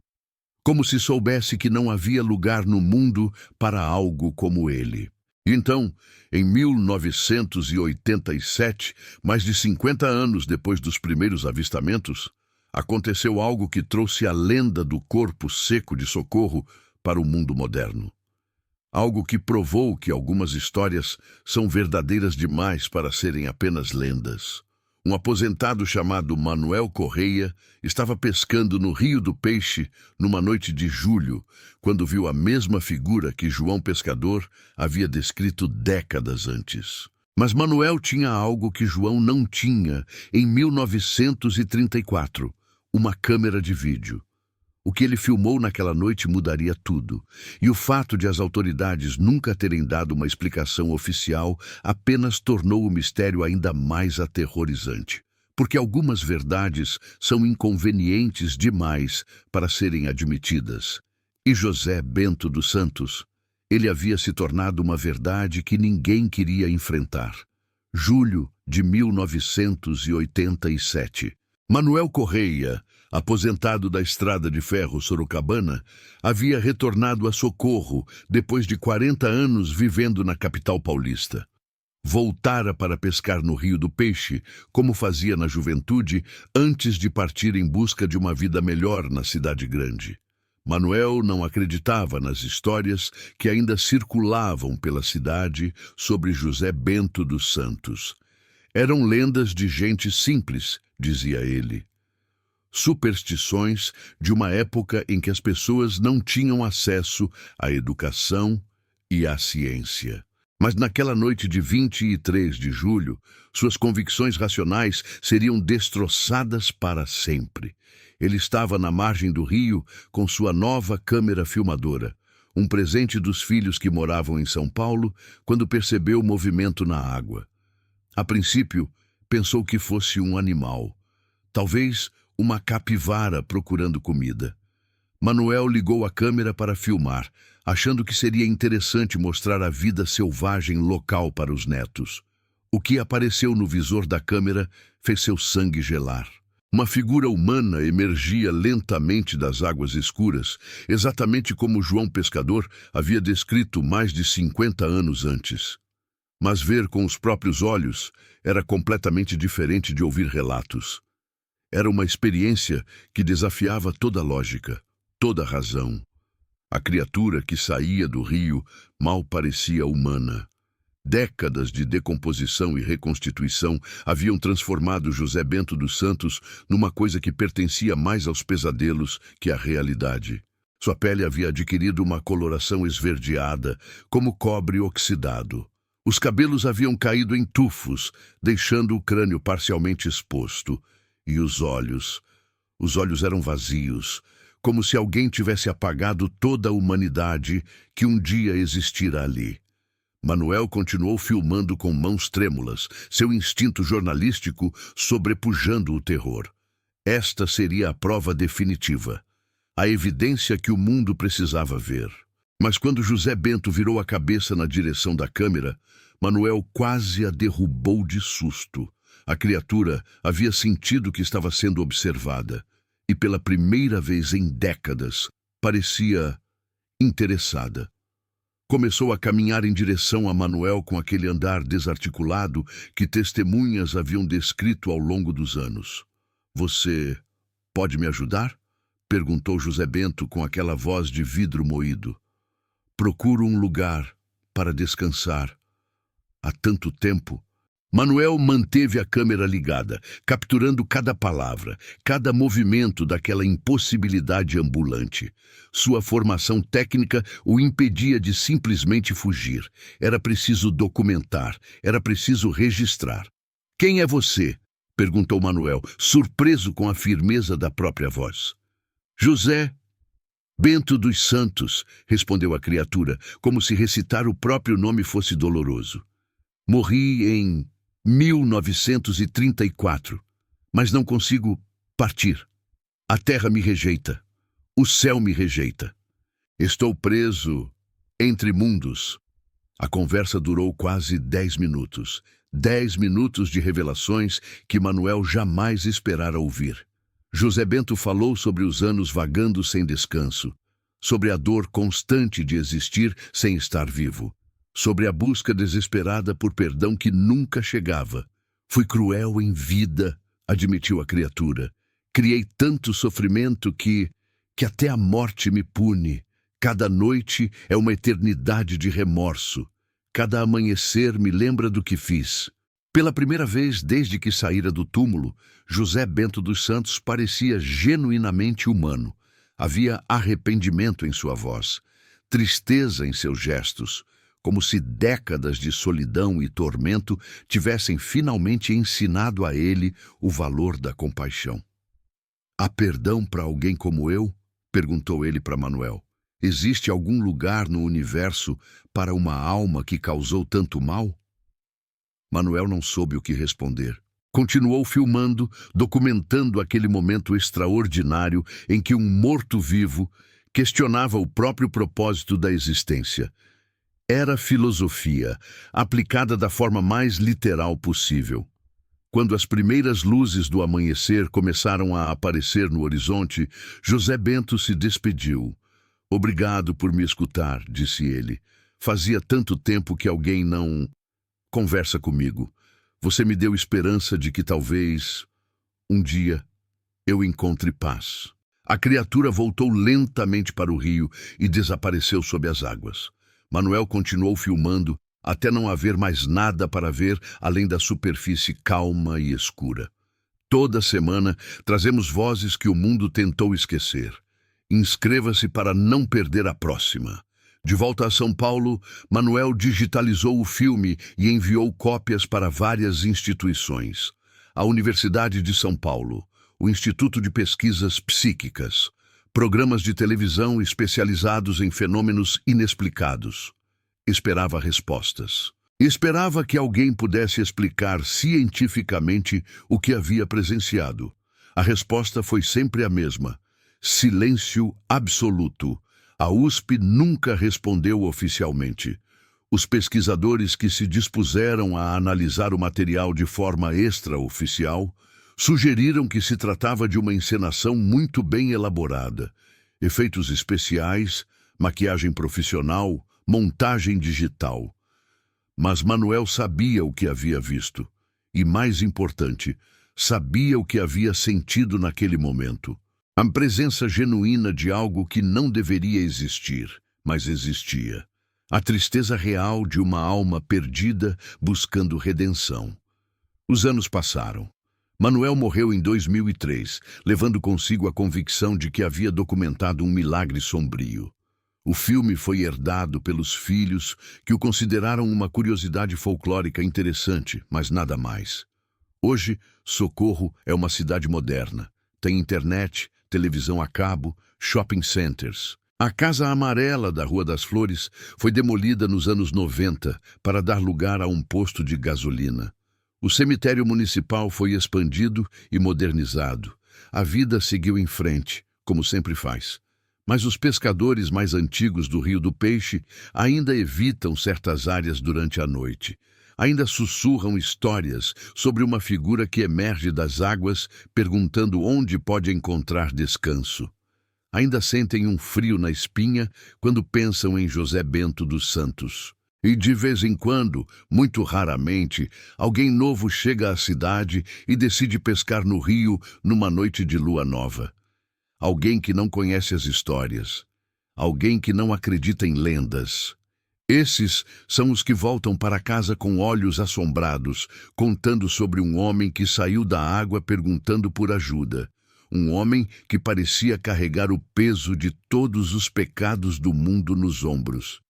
como se soubesse que não havia lugar no mundo para algo como ele. Então, em 1987, mais de 50 anos depois dos primeiros avistamentos, aconteceu algo que trouxe a lenda do corpo seco de Socorro para o mundo moderno. Algo que provou que algumas histórias são verdadeiras demais para serem apenas lendas. Um aposentado chamado Manuel Correia estava pescando no Rio do Peixe numa noite de julho, quando viu a mesma figura que João Pescador havia descrito décadas antes. Mas Manuel tinha algo que João não tinha em 1934, uma câmera de vídeo. O que ele filmou naquela noite mudaria tudo, e o fato de as autoridades nunca terem dado uma explicação oficial apenas tornou o mistério ainda mais aterrorizante, porque algumas verdades são inconvenientes demais para serem admitidas. E José Bento dos Santos, ele havia se tornado uma verdade que ninguém queria enfrentar. Julho de 1987. Manuel Correia, aposentado da Estrada de Ferro Sorocabana, havia retornado a Socorro depois de 40 anos vivendo na capital paulista. Voltara para pescar no Rio do Peixe, como fazia na juventude, antes de partir em busca de uma vida melhor na cidade grande. Manuel não acreditava nas histórias que ainda circulavam pela cidade sobre José Bento dos Santos. Eram lendas de gente simples, dizia ele. Superstições de uma época em que as pessoas não tinham acesso à educação e à ciência. Mas naquela noite de 23 de julho, suas convicções racionais seriam destroçadas para sempre. Ele estava na margem do rio com sua nova câmera filmadora, um presente dos filhos que moravam em São Paulo, quando percebeu o movimento na água. A princípio, pensou que fosse um animal, talvez uma capivara procurando comida. Manuel ligou a câmera para filmar, achando que seria interessante mostrar a vida selvagem local para os netos. O que apareceu no visor da câmera fez seu sangue gelar. Uma figura humana emergia lentamente das águas escuras, exatamente como João Pescador havia descrito mais de 50 anos antes. Mas ver com os próprios olhos era completamente diferente de ouvir relatos. Era uma experiência que desafiava toda lógica, toda razão. A criatura que saía do rio mal parecia humana. Décadas de decomposição e reconstituição haviam transformado José Bento dos Santos numa coisa que pertencia mais aos pesadelos que à realidade. Sua pele havia adquirido uma coloração esverdeada, como cobre oxidado. Os cabelos haviam caído em tufos, deixando o crânio parcialmente exposto. E os olhos eram vazios, como se alguém tivesse apagado toda a humanidade que um dia existira ali. Manuel continuou filmando com mãos trêmulas, seu instinto jornalístico sobrepujando o terror. Esta seria a prova definitiva, a evidência que o mundo precisava ver. Mas quando José Bento virou a cabeça na direção da câmera, Manuel quase a derrubou de susto. A criatura havia sentido que estava sendo observada, e pela primeira vez em décadas, parecia interessada. Começou a caminhar em direção a Manuel com aquele andar desarticulado que testemunhas haviam descrito ao longo dos anos. "Você pode me ajudar?" perguntou José Bento com aquela voz de vidro moído. "Procuro um lugar para descansar. Há tanto tempo." Manuel manteve a câmera ligada, capturando cada palavra, cada movimento daquela impossibilidade ambulante. Sua formação técnica o impedia de simplesmente fugir. Era preciso documentar, era preciso registrar. "Quem é você?" perguntou Manuel, surpreso com a firmeza da própria voz. "José Bento dos Santos", respondeu a criatura, como se recitar o próprio nome fosse doloroso. "Morri em 1934, mas não consigo partir. A terra me rejeita, o céu me rejeita. Estou preso entre mundos." A conversa durou quase 10 minutos. 10 minutos de revelações que Manuel jamais esperara ouvir. José Bento falou sobre os anos vagando sem descanso, sobre a dor constante de existir sem estar vivo, sobre a busca desesperada por perdão que nunca chegava. "Fui cruel em vida", admitiu a criatura. "Criei tanto sofrimento que até a morte me pune. Cada noite é uma eternidade de remorso. Cada amanhecer me lembra do que fiz." Pela primeira vez desde que saíra do túmulo, José Bento dos Santos parecia genuinamente humano. Havia arrependimento em sua voz, tristeza em seus gestos, como se décadas de solidão e tormento tivessem finalmente ensinado a ele o valor da compaixão. "Há perdão para alguém como eu?" perguntou ele para Manuel. "Existe algum lugar no universo para uma alma que causou tanto mal?" Manuel não soube o que responder. Continuou filmando, documentando aquele momento extraordinário em que um morto-vivo questionava o próprio propósito da existência. Era filosofia, aplicada da forma mais literal possível. Quando as primeiras luzes do amanhecer começaram a aparecer no horizonte, José Bento se despediu. "Obrigado por me escutar", disse ele. "Fazia tanto tempo que alguém não conversa comigo. Você me deu esperança de que talvez, um dia, eu encontre paz." A criatura voltou lentamente para o rio e desapareceu sob as águas. Manuel continuou filmando até não haver mais nada para ver além da superfície calma e escura. Toda semana trazemos vozes que o mundo tentou esquecer. Inscreva-se para não perder a próxima. De volta a São Paulo, Manuel digitalizou o filme e enviou cópias para várias instituições. A Universidade de São Paulo, o Instituto de Pesquisas Psíquicas, programas de televisão especializados em fenômenos inexplicados. Esperava respostas. Esperava que alguém pudesse explicar cientificamente o que havia presenciado. A resposta foi sempre a mesma: silêncio absoluto. A USP nunca respondeu oficialmente. Os pesquisadores que se dispuseram a analisar o material de forma extraoficial sugeriram que se tratava de uma encenação muito bem elaborada. Efeitos especiais, maquiagem profissional, montagem digital. Mas Manuel sabia o que havia visto. E, mais importante, sabia o que havia sentido naquele momento. A presença genuína de algo que não deveria existir, mas existia. A tristeza real de uma alma perdida buscando redenção. Os anos passaram. Manuel morreu em 2003, levando consigo a convicção de que havia documentado um milagre sombrio. O filme foi herdado pelos filhos, que o consideraram uma curiosidade folclórica interessante, mas nada mais. Hoje, Socorro é uma cidade moderna. Tem internet, televisão a cabo, shopping centers. A Casa Amarela da Rua das Flores foi demolida nos anos 90 para dar lugar a um posto de gasolina. O cemitério municipal foi expandido e modernizado. A vida seguiu em frente, como sempre faz. Mas os pescadores mais antigos do Rio do Peixe ainda evitam certas áreas durante a noite. Ainda sussurram histórias sobre uma figura que emerge das águas perguntando onde pode encontrar descanso. Ainda sentem um frio na espinha quando pensam em José Bento dos Santos. E de vez em quando, muito raramente, alguém novo chega à cidade e decide pescar no rio numa noite de lua nova. Alguém que não conhece as histórias. Alguém que não acredita em lendas. Esses são os que voltam para casa com olhos assombrados, contando sobre um homem que saiu da água perguntando por ajuda. Um homem que parecia carregar o peso de todos os pecados do mundo nos ombros.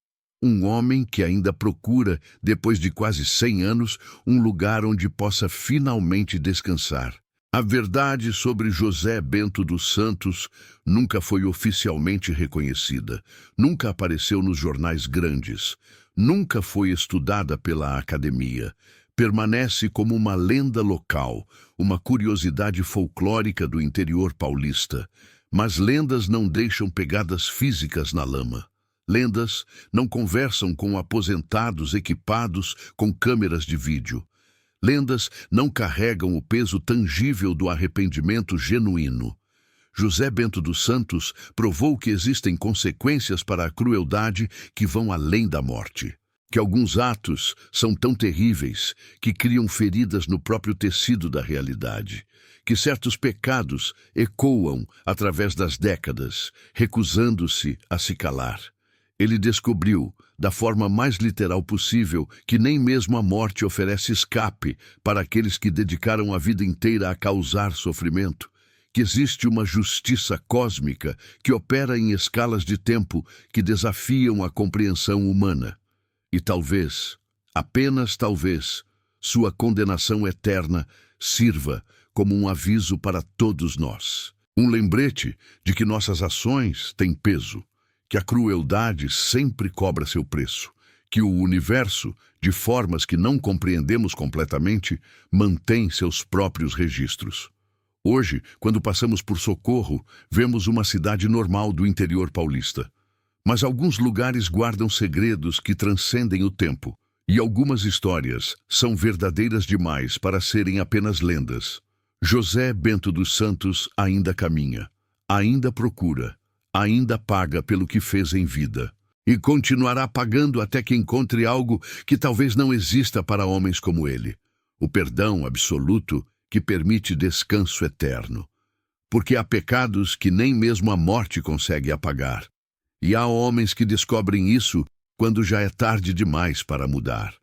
Um homem que ainda procura, depois de quase 100 anos, um lugar onde possa finalmente descansar. A verdade sobre José Bento dos Santos nunca foi oficialmente reconhecida, nunca apareceu nos jornais grandes, nunca foi estudada pela academia. Permanece como uma lenda local, uma curiosidade folclórica do interior paulista. Mas lendas não deixam pegadas físicas na lama. Lendas não conversam com aposentados equipados com câmeras de vídeo. Lendas não carregam o peso tangível do arrependimento genuíno. José Bento dos Santos provou que existem consequências para a crueldade que vão além da morte. Que alguns atos são tão terríveis que criam feridas no próprio tecido da realidade. Que certos pecados ecoam através das décadas, recusando-se a se calar. Ele descobriu, da forma mais literal possível, que nem mesmo a morte oferece escape para aqueles que dedicaram a vida inteira a causar sofrimento, que existe uma justiça cósmica que opera em escalas de tempo que desafiam a compreensão humana. E talvez, apenas talvez, sua condenação eterna sirva como um aviso para todos nós. Um lembrete de que nossas ações têm peso. Que a crueldade sempre cobra seu preço, que o universo, de formas que não compreendemos completamente, mantém seus próprios registros. Hoje, quando passamos por Socorro, vemos uma cidade normal do interior paulista. Mas alguns lugares guardam segredos que transcendem o tempo, e algumas histórias são verdadeiras demais para serem apenas lendas. José Bento dos Santos ainda caminha, ainda procura, ainda paga pelo que fez em vida. E continuará pagando até que encontre algo que talvez não exista para homens como ele. O perdão absoluto que permite descanso eterno. Porque há pecados que nem mesmo a morte consegue apagar. E há homens que descobrem isso quando já é tarde demais para mudar.